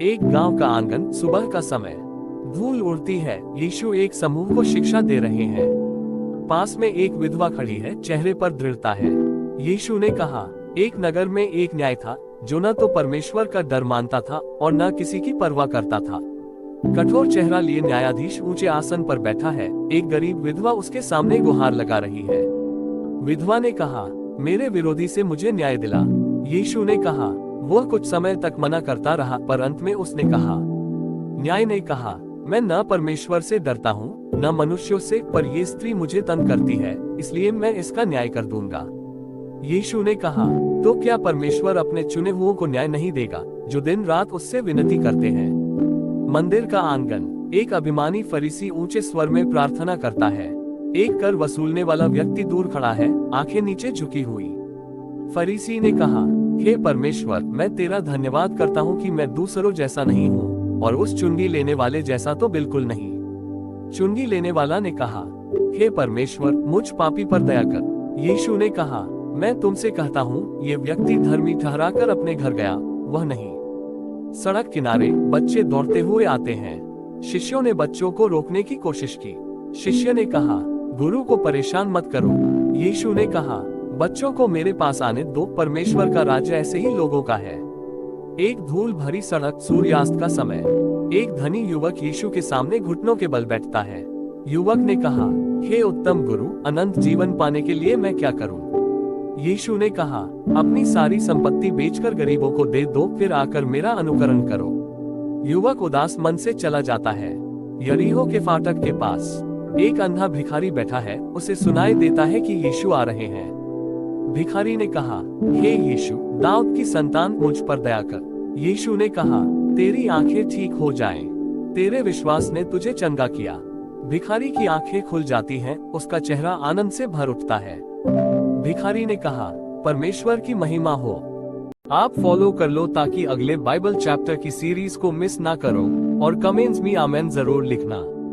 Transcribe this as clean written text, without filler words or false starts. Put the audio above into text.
एक गांव का आंगन, सुबह का समय। धूल उड़ती है। यीशु एक समूह को शिक्षा दे रहे हैं। पास में एक विधवा खड़ी है, चेहरे पर दृढ़ता है। यीशु ने कहा, एक नगर में एक न्याय था जो न तो परमेश्वर का डर मानता था और न किसी की परवाह करता था। कठोर चेहरा लिए न्यायाधीश ऊंचे आसन पर बैठा है। एक गरीब विधवा उसके सामने गुहार लगा रही है। विधवा ने कहा, मेरे विरोधी से मुझे न्याय दिला। यीशु ने कहा, वह कुछ समय तक मना करता रहा, पर अंत में उसने कहा। न्याय ने कहा, मैं न परमेश्वर से डरता हूँ न मनुष्यों से, पर ये स्त्री मुझे तंग करती है, इसलिए मैं इसका न्याय कर दूंगा। यीशु ने कहा, तो क्या परमेश्वर अपने चुने हुओं को न्याय नहीं देगा, जो दिन रात उससे विनती करते हैं। मंदिर का आंगन। एक अभिमानी फरीसी ऊंचे स्वर में प्रार्थना करता है। एक कर वसूलने वाला व्यक्ति दूर खड़ा है, आंखें नीचे झुकी हुई। फरीसी ने कहा, हे परमेश्वर, मैं तेरा धन्यवाद करता हूँ कि मैं दूसरों जैसा नहीं हूँ और उस चुंगी लेने वाले जैसा तो बिल्कुल नहीं। चुंगी लेने वाला ने कहा, हे परमेश्वर, मुझ पापी पर दया कर। यीशु ने कहा, मैं तुमसे कहता हूँ, ये व्यक्ति धर्मी ठहराकर अपने घर गया, वह नहीं। सड़क किनारे बच्चे दौड़ते हुए आते हैं। शिष्यों ने बच्चों को रोकने की कोशिश की। शिष्य ने कहा, गुरु को परेशान मत करो। यीशु ने कहा, बच्चों को मेरे पास आने दो, परमेश्वर का राज्य ऐसे ही लोगों का है। एक धूल भरी सड़क, सूर्यास्त का समय। एक धनी युवक यीशु के सामने घुटनों के बल बैठता है। युवक ने कहा, हे उत्तम गुरु, अनंत जीवन पाने के लिए मैं क्या करूं? यीशु ने कहा, अपनी सारी संपत्ति बेचकर गरीबों को दे दो, फिर आकर मेरा अनुकरण करो। युवक उदास मन से चला जाता है। यरीहो के फाटक के पास एक अंधा भिखारी बैठा है। उसे सुनाई देता है कि यीशु आ रहे हैं। भिखारी ने कहा, हे यीशु, दाऊद की संतान, मुझ पर दया कर। यीशु ने कहा, तेरी आंखें ठीक हो जाएं। तेरे विश्वास ने तुझे चंगा किया। भिखारी की आंखें खुल जाती हैं, उसका चेहरा आनंद से भर उठता है। भिखारी ने कहा, परमेश्वर की महिमा हो। आप फॉलो कर लो ताकि अगले बाइबल चैप्टर की सीरीज को मिस ना करो और कमेंट्स में आमेन जरूर लिखना।